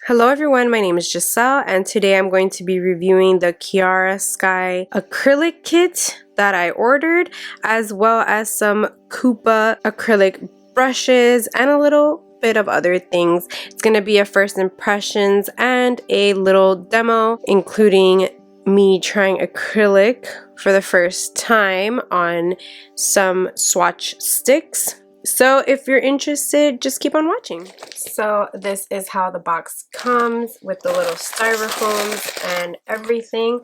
Hello everyone, my name is Giselle and today I'm going to be reviewing the Kiara Sky acrylic kit that I ordered, as well as some KUPA acrylic brushes and a little bit of other things. It's going to be a first impressions and a little demo, including me trying acrylic for the first time on some swatch sticks. So if you're interested, just keep on watching. So this is how the box comes with the little styrofoams and everything.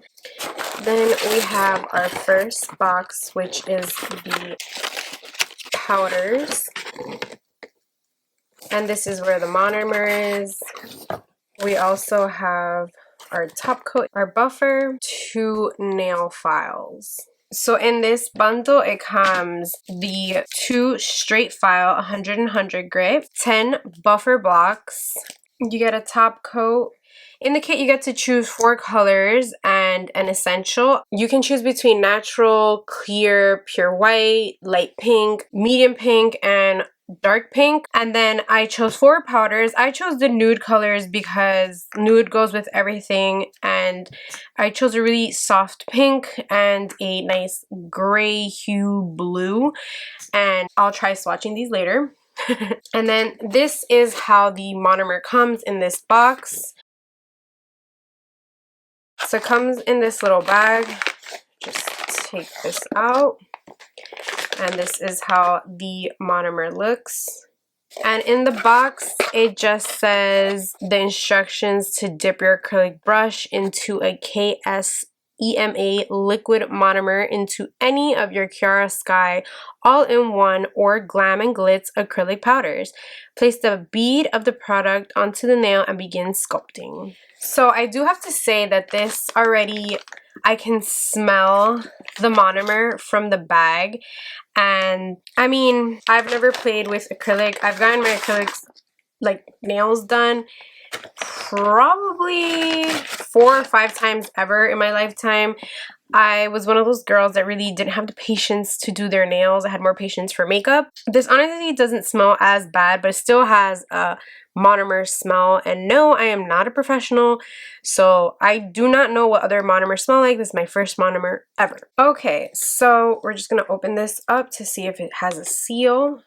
Then we have our first box, which is the powders. And this is where the monomer is. We also have our top coat, our buffer, 2 nail files. So in this bundle, it comes the 2 straight file 100 and 100 grit, 10 buffer blocks. You get a top coat. In the kit, you get to choose 4 colors and an essential. You can choose between natural, clear, pure white, light pink, medium pink, and dark pink. And then I chose 4 powders. I chose the nude colors because nude goes with everything, and I chose a really soft pink and a nice gray hue blue, and I'll try swatching these later. And then this is how the monomer comes in this box. So it comes in this little bag. Just take this out. And this is how the monomer looks. And in the box, it just says the instructions to dip your acrylic brush into a KSEMA liquid monomer into any of your Kiara Sky all-in-one or Glam and Glitz acrylic powders. Place the bead of the product onto the nail and begin sculpting. So I do have to say that this already, I can smell the monomer from the bag. And I mean, I've never played with acrylic. I've gotten my acrylics, like nails done, probably 4 or 5 times ever in my lifetime. I was one of those girls that really didn't have the patience to do their nails. I had more patience for makeup. This honestly doesn't smell as bad, but it still has a monomer smell. And no, I am not a professional, so I do not know what other monomers smell like. This is my first monomer ever. Okay, so we're just gonna open this up to see if it has a seal.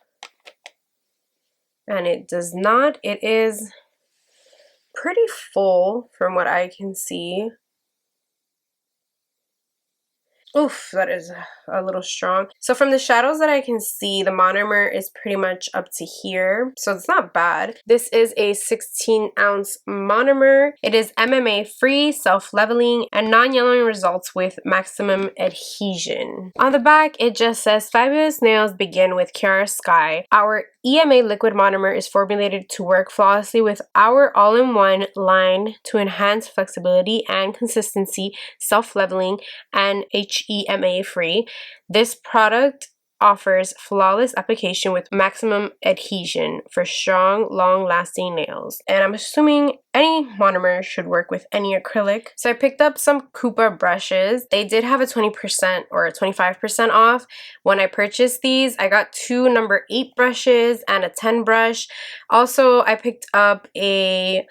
And it does not. It is pretty full from what I can see. Oof, that is a little strong. So from the shadows that I can see, the monomer is pretty much up to here. So it's not bad. This is a 16-ounce monomer. It is MMA free, self-leveling, and non-yellowing results with maximum adhesion. On the back, it just says, fabulous nails begin with Kiara Sky. Our EMA liquid monomer is formulated to work flawlessly with our all-in-one line to enhance flexibility and consistency, self-leveling, and HEMA free. This product offers flawless application with maximum adhesion for strong, long-lasting nails. And I'm assuming any monomer should work with any acrylic. So I picked up some KUPA brushes. They did have a 20% or a 25% off. When I purchased these, I got 2 number 8 brushes and a 10 brush. Also, I picked up a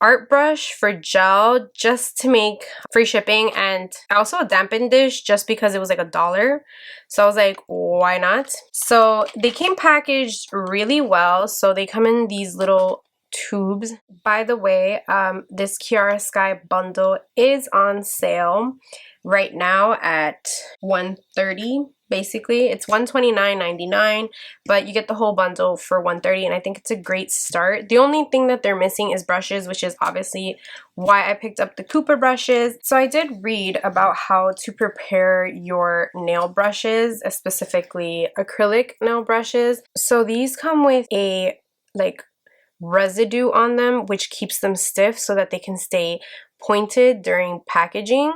art brush for gel just to make free shipping, and also a Dappen Dish just because it was like $1. So I was like, why not? So they came packaged really well. So they come in these little tubes. By the way, this Kiara Sky bundle is on sale right now at $130. Basically, it's $129.99, but you get the whole bundle for $130, and I think it's a great start. The only thing that they're missing is brushes, which is obviously why I picked up the KUPA brushes. So I did read about how to prepare your nail brushes, specifically acrylic nail brushes. So these come with a residue on them, which keeps them stiff so that they can stay pointed during packaging.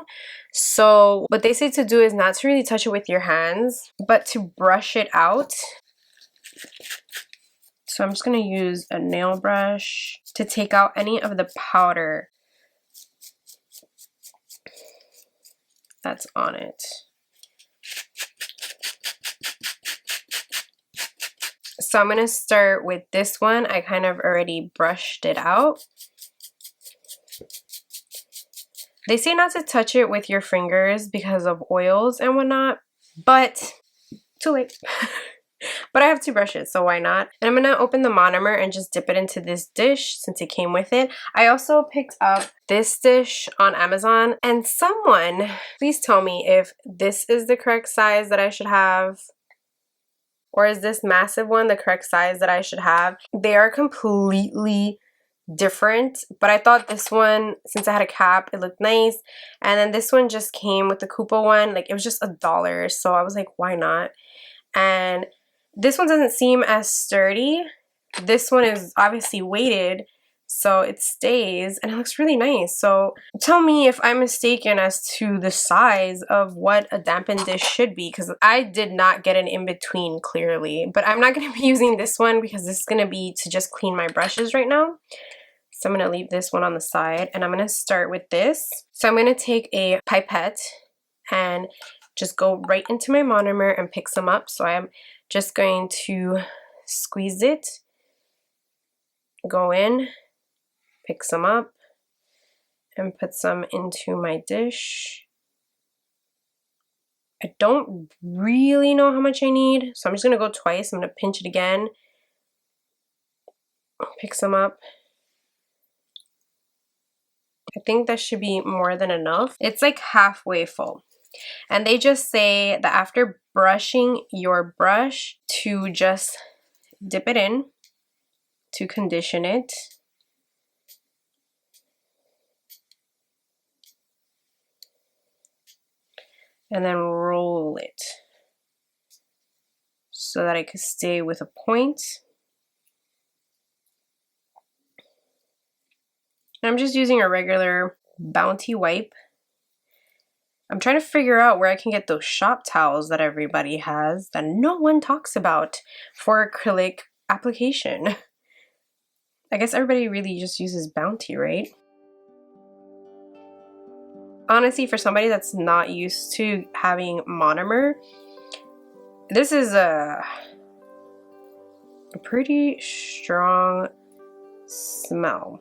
So what they say to do is not to really touch it with your hands, but to brush it out. So I'm just going to use a nail brush to take out any of the powder that's on it. So I'm going to start with this one. I kind of already brushed it out. They say not to touch it with your fingers because of oils and whatnot, but too late. But I have 2 brushes, so why not? And I'm gonna open the monomer and just dip it into this dish since it came with it. I also picked up this dish on Amazon, and someone, please tell me if this is the correct size that I should have, or is this massive one the correct size that I should have? They are completely different, but I thought this one, since I had a cap, it looked nice. And then this one just came with the KUPA one, like it was just $1, so I was like, why not? And this one doesn't seem as sturdy. This one is obviously weighted, so it stays, and it looks really nice. So tell me if I'm mistaken as to the size of what a Dappen dish should be, because I did not get an in-between clearly. But I'm not going to be using this one because this is going to be to just clean my brushes right now. So I'm going to leave this one on the side, and I'm going to start with this. So I'm going to take a pipette and just go right into my monomer and pick some up. So I'm just going to squeeze it, go in, pick some up, and put some into my dish. I don't really know how much I need, so I'm just gonna go twice. I'm gonna pinch it again, pick some up. I think that should be more than enough. It's like halfway full. And they just say that after brushing your brush to just dip it in to condition it. And then roll it so that it could stay with a point. And I'm just using a regular Bounty wipe. I'm trying to figure out where I can get those shop towels that everybody has that no one talks about for acrylic application. I guess everybody really just uses Bounty, right? Honestly, for somebody that's not used to having monomer, this is a pretty strong smell.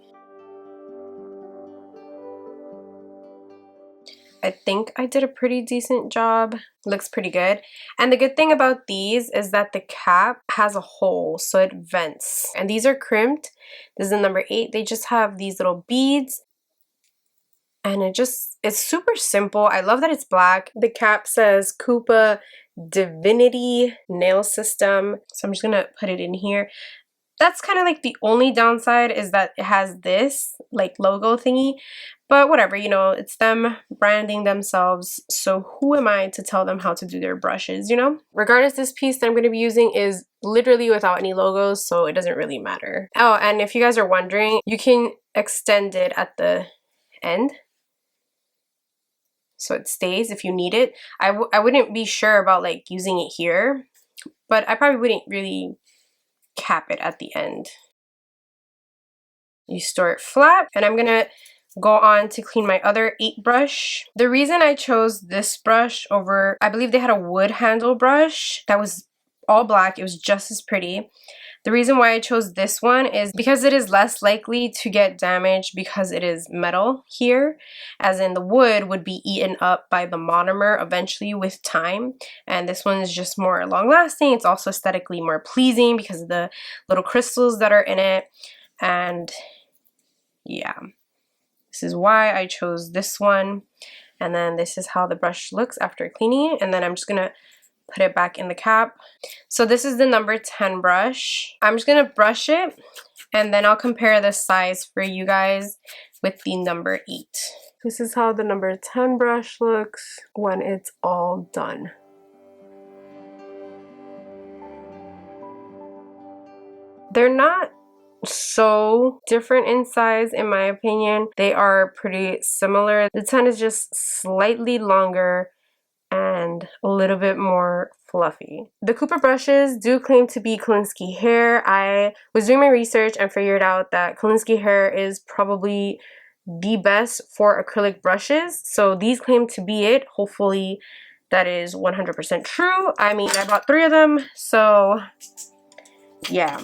I think I did a pretty decent job. Looks pretty good. And the good thing about these is that the cap has a hole, so it vents. And these are crimped. This is the number 8. They just have these little beads. And it's super simple. I love that it's black. The cap says KUPA Divinity Nail System. So I'm just gonna put it in here. That's kind of like the only downside, is that it has this like logo thingy, but whatever, you know, it's them branding themselves, so who am I to tell them how to do their brushes, you know? Regardless, this piece that I'm going to be using is literally without any logos, so it doesn't really matter. Oh, and if you guys are wondering, you can extend it at the end so it stays if you need it. I wouldn't be sure about like using it here, but I probably wouldn't really cap it at the end. You store it flat, and I'm gonna go on to clean my other 8 brush. The reason I chose this brush over, I believe they had a wood handle brush that was all black, it was just as pretty. The reason why I chose this one is because it is less likely to get damaged because it is metal here, as in the wood would be eaten up by the monomer eventually with time, and this one is just more long lasting. It's also aesthetically more pleasing because of the little crystals that are in it. And yeah, this is why I chose this one. And then this is how the brush looks after cleaning it, and then I'm just gonna put it back in the cap. So this is the number 10 brush. I'm just gonna brush it, and then I'll compare the size for you guys with the number 8. This is how the number 10 brush looks when it's all done. They're not so different in size, in my opinion. They are pretty similar. The 10 is just slightly longer and a little bit more fluffy. The KUPA brushes do claim to be Kolinsky hair. I was doing my research and figured out that Kolinsky hair is probably the best for acrylic brushes, so these claim to be it. Hopefully that is 100% true. I mean, I bought 3 of them, so yeah.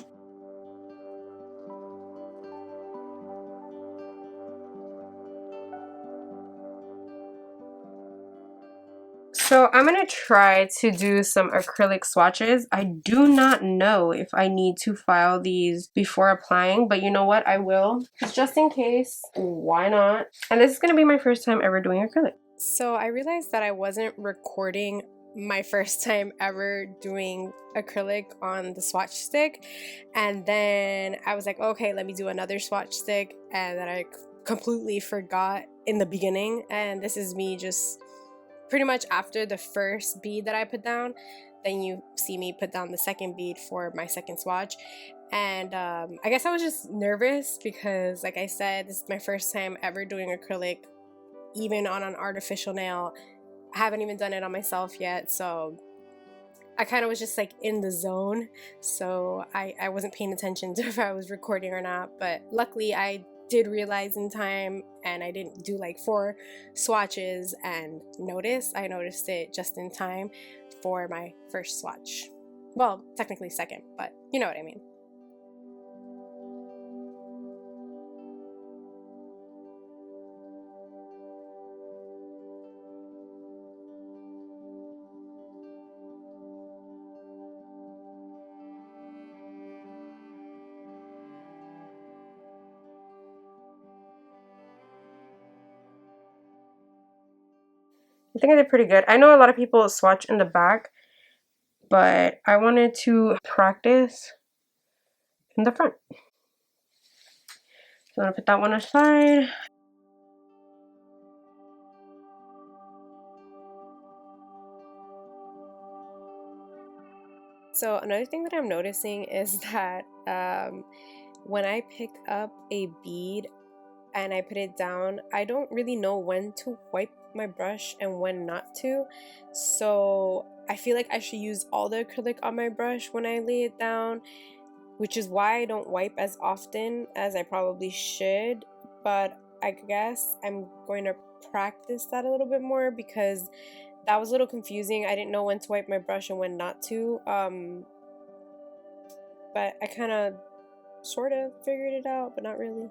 So I'm going to try to do some acrylic swatches. I do not know if I need to file these before applying, but you know what? I will. Just in case, why not? And this is going to be my first time ever doing acrylic. So I realized that I wasn't recording my first time ever doing acrylic on the swatch stick, and then I was like, okay, let me do another swatch stick, and then I completely forgot in the beginning. And this is me just pretty much after the first bead that I put down, then you see me put down the second bead for my second swatch. And I guess I was just nervous because, like I said, this is my first time ever doing acrylic, even on an artificial nail. I haven't even done it on myself yet, so I kind of was just like in the zone, so I wasn't paying attention to if I was recording or not. But luckily I did realize in time, and I didn't do like 4 swatches and I noticed it just in time for my first swatch. Well, technically second, but you know what I mean. I think I did pretty good. I know a lot of people swatch in the back, but I wanted to practice in the front. So I'm gonna put that one aside. So another thing that I'm noticing is that when I pick up a bead and I put it down, I don't really know when to wipe my brush and when not to. So I feel like I should use all the acrylic on my brush when I lay it down, which is why I don't wipe as often as I probably should. But I guess I'm going to practice that a little bit more because that was a little confusing. I didn't know when to wipe my brush and when not to. But I kind of sort of figured it out, but not really.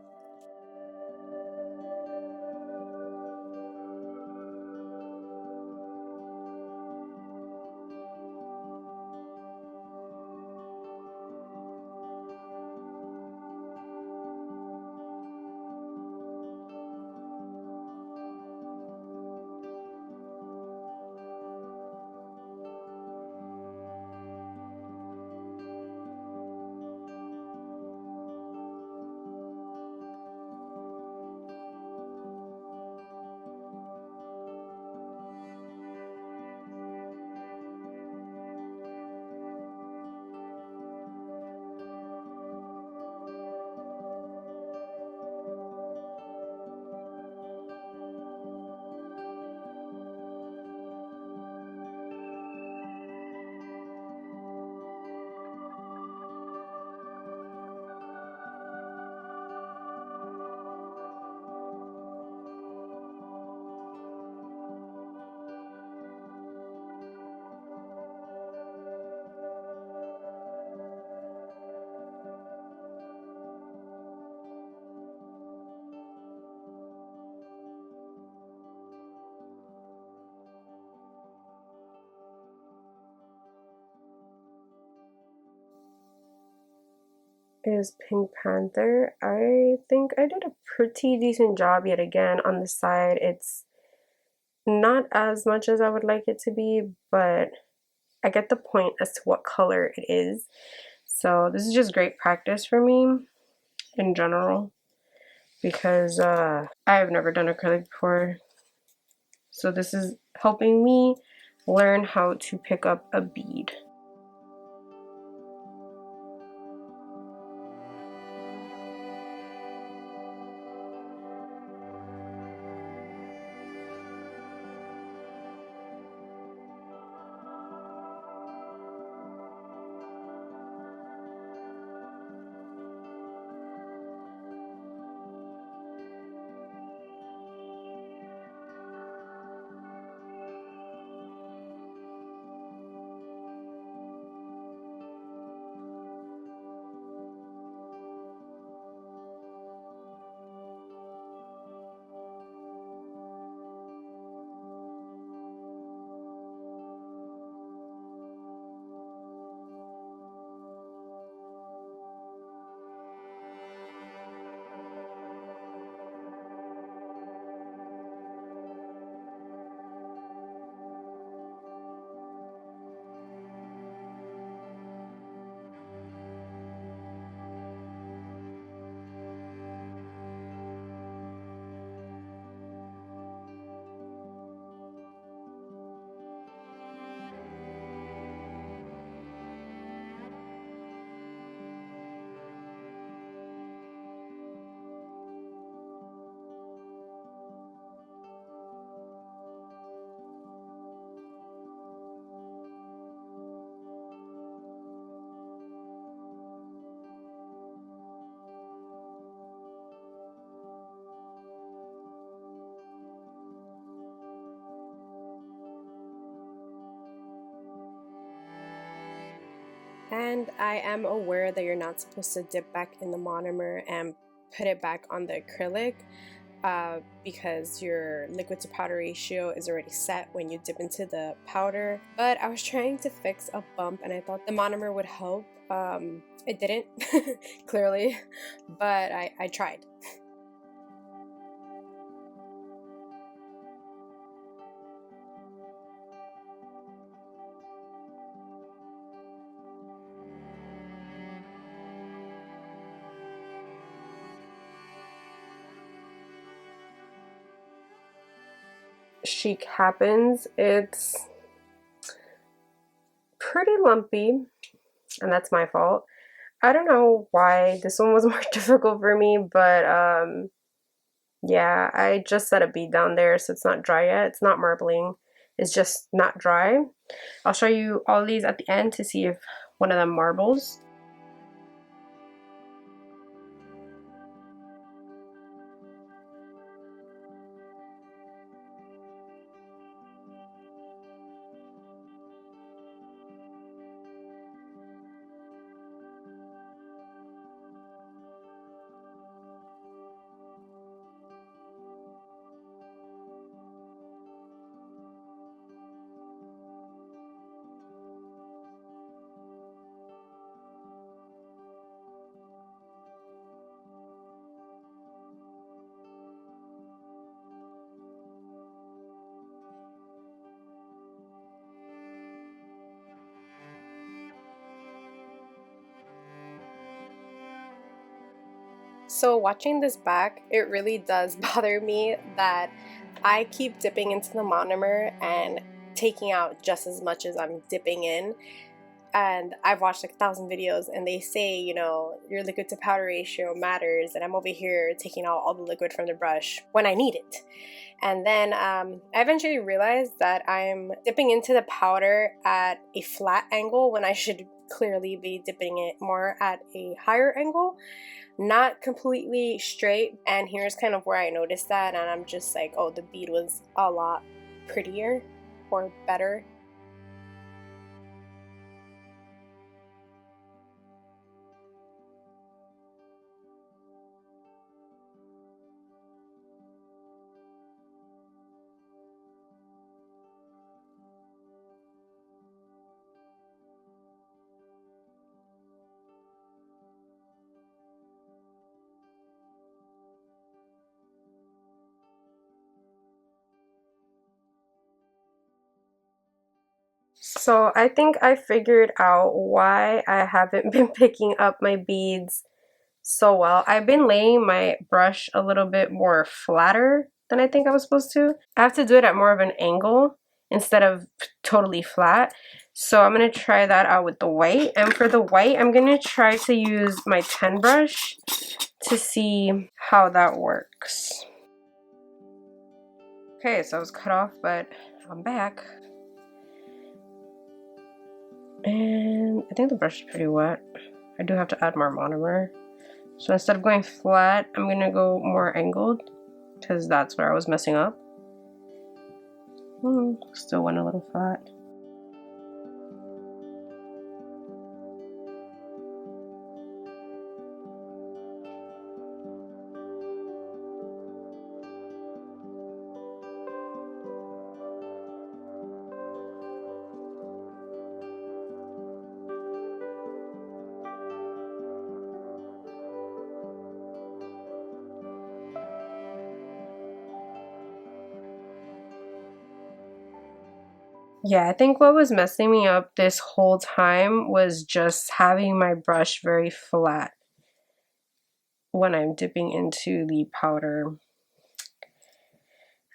Is Pink Panther. I think I did a pretty decent job yet again on the side. It's not as much as I would like it to be, but I get the point as to what color it is. So this is just great practice for me in general because I've never done acrylic before. So this is helping me learn how to pick up a bead. And I am aware that you're not supposed to dip back in the monomer and put it back on the acrylic because your liquid to powder ratio is already set when you dip into the powder. But I was trying to fix a bump and I thought the monomer would help. It didn't, clearly, but I tried. Chic Happens. It's pretty lumpy, and that's my fault. I don't know why this one was more difficult for me, but yeah, I just set a bead down there so it's not dry yet. It's not marbling, it's just not dry. I'll show you all these at the end to see if one of them marbles. So watching this back, it really does bother me that I keep dipping into the monomer and taking out just as much as I'm dipping in. And I've watched like 1,000 videos and they say, you know, your liquid to powder ratio matters, and I'm over here taking out all the liquid from the brush when I need it. And then I eventually realized that I'm dipping into the powder at a flat angle when I should clearly be dipping it more at a higher angle, not completely straight. And here's kind of where I noticed that, and I'm just like, oh, the bead was a lot prettier or better. So I think I figured out why I haven't been picking up my beads so well. I've been laying my brush a little bit more flatter than I think I was supposed to. I have to do it at more of an angle instead of totally flat. So I'm going to try that out with the white. And for the white, I'm going to try to use my 10 brush to see how that works. Okay, so I was cut off, but I'm back. And I think the brush is pretty wet. I do have to add more monomer. So instead of going flat, I'm going to go more angled because that's where I was messing up. Still went a little flat. Yeah, I think what was messing me up this whole time was just having my brush very flat when I'm dipping into the powder.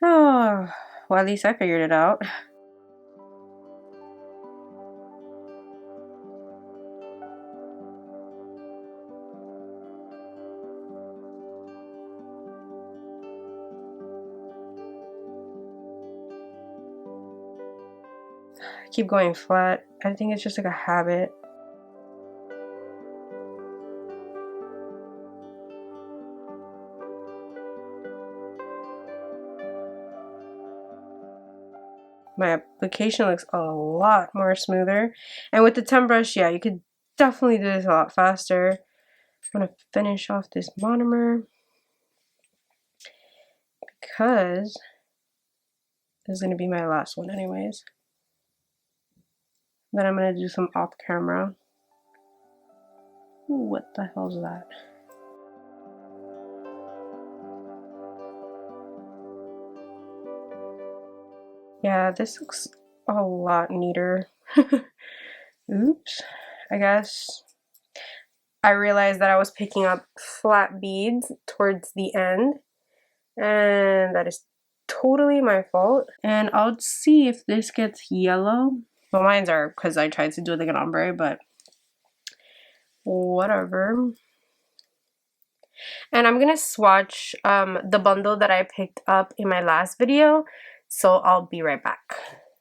Oh, well, at least I figured it out. I keep going flat. I think it's just like a habit. My application looks a lot more smoother. And with the 10 brush, yeah, you could definitely do this a lot faster. I'm gonna finish off this monomer because this is gonna be my last one anyways. Then I'm gonna do some off camera. Ooh, what the hell is that? Yeah, this looks a lot neater. Oops. I guess I realized that I was picking up flat beads towards the end, and that is totally my fault. And I'll see if this gets yellow. Well, mine's are because I tried to do it like an ombre, but whatever. And I'm gonna swatch the bundle that I picked up in my last video, so I'll be right back.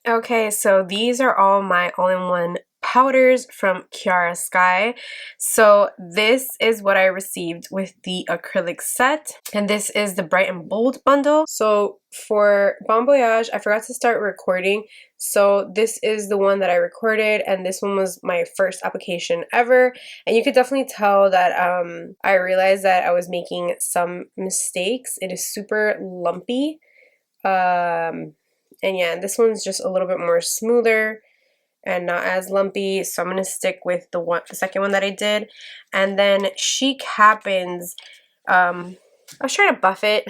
Okay, so these are all my all-in-one powders from Kiara Sky. So this is what I received with the acrylic set, and this is the bright and bold bundle. So for Bon Voyage, I forgot to start recording, so this is the one that I recorded, and this one was my first application ever. And you could definitely tell that I realized that I was making some mistakes. It is super lumpy. And yeah, this one's just a little bit more smoother and not as lumpy, so I'm gonna stick with the second one that I did. And then Chic Happens, I was trying to buff it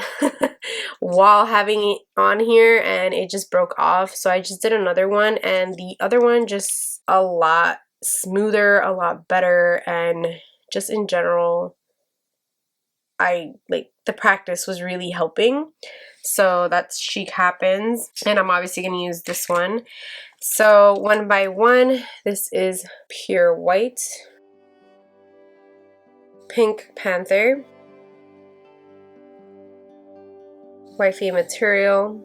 while having it on here, and it just broke off, so I just did another one, and the other one just a lot smoother, a lot better, and just in general, the practice was really helping. So that's Chic Happens, and I'm obviously going to use this one. So one by one, this is Pure White, Pink Panther, Wifey Material,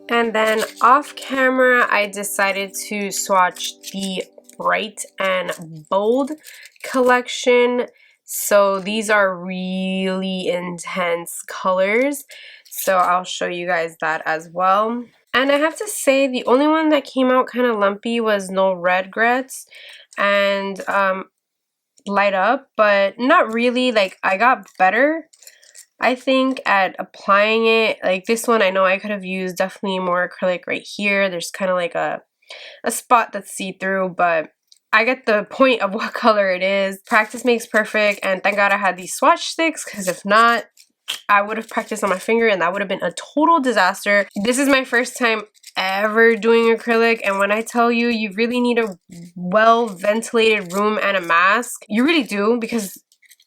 and then off camera I decided to swatch the Bright and Bold collection. So these are really intense colors, so I'll show you guys that as well. And I have to say the only one that came out kind of lumpy was No Redgrets and Light Up, but not really. Like, I got better, I think, at applying it. Like this one, I know I could have used definitely more acrylic right here. There's kind of like a spot that's see-through, but I get the point of what color it is. Practice makes perfect, and thank God I had these swatch sticks, because if not, I would have practiced on my finger and that would have been a total disaster. This is my first time ever doing acrylic, and when I tell you, you really need a well-ventilated room and a mask. You really do, because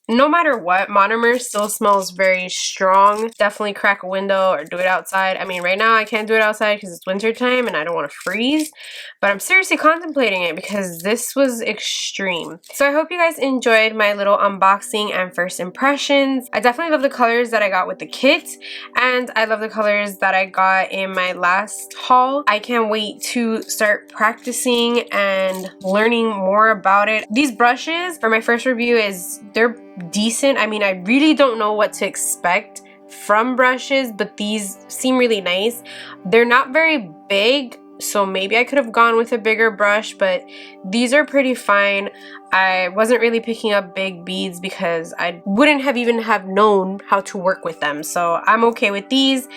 no matter what, monomer still smells very strong. Definitely crack a window or do it outside. I mean, right now I can't do it outside because it's winter time and I don't want to freeze, but I'm seriously contemplating it because this was extreme. So I hope you guys enjoyed my little unboxing and first impressions. I definitely love the colors that I got with the kit, and I love the colors that I got in my last haul. I can't wait to start practicing and learning more about it. These brushes for my first review they're decent. I mean, I really don't know what to expect from brushes, but these seem really nice. They're not very big, so maybe I could have gone with a bigger brush, but these are pretty fine. I wasn't really picking up big beads because I wouldn't have even have known how to work with them, so I'm okay with these,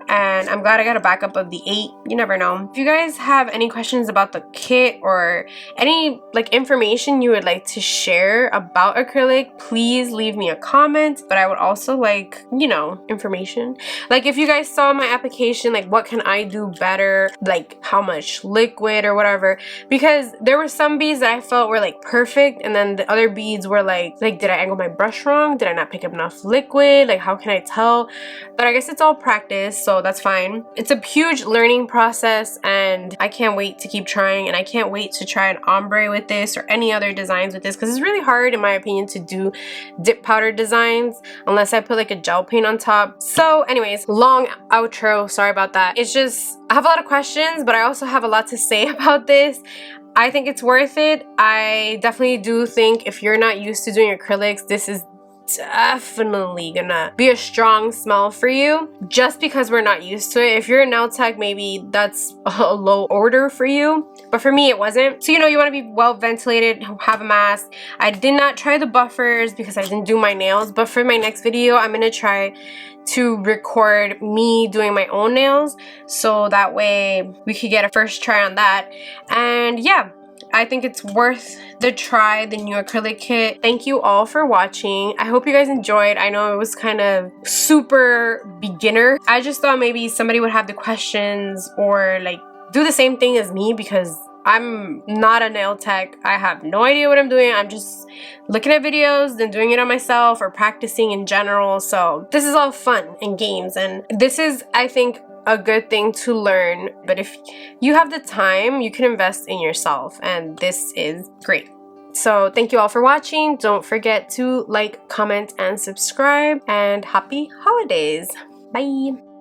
and I'm glad I got a backup of the 8. You never know. If you guys have any questions about the kit or any information you would like to share about acrylic, please leave me a comment. But I would also like, you know, information. Like if you guys saw my application, like what can I do better, like how much liquid or whatever, because there were some beads that I felt were like perfect, and then the other beads were like did I angle my brush wrong? Did I not pick up enough liquid? Like how can I tell? But I guess it's all practice, so that's fine. It's a huge learning process, and I can't wait to keep trying, and I can't wait to try an ombre with this or any other designs with this, because it's really hard in my opinion to do dip powder designs unless I put like a gel paint on top. So anyways, long outro, sorry about that. It's just I have a lot of questions, but I also have a lot to say about this. I think it's worth it. I definitely do think if you're not used to doing acrylics, this is definitely gonna be a strong smell for you just because we're not used to it. If you're a nail tech, maybe that's a low order for you, but for me it wasn't. So you know, you want to be well ventilated, have a mask. I did not try the buffers because I didn't do my nails, but for my next video I'm gonna try to record me doing my own nails, so that way we could get a first try on that. And yeah, I think it's worth the try, the new acrylic kit. Thank you all for watching. I hope you guys enjoyed. I know it was kind of super beginner. I just thought maybe somebody would have the questions or like do the same thing as me, because I'm not a nail tech. I have no idea what I'm doing. I'm just looking at videos and doing it on myself or practicing in general. So this is all fun and games, and this is, I think, a good thing to learn. But if you have the time, you can invest in yourself, and this is great. So thank you all for watching. Don't forget to like, comment, and subscribe, and happy holidays. Bye.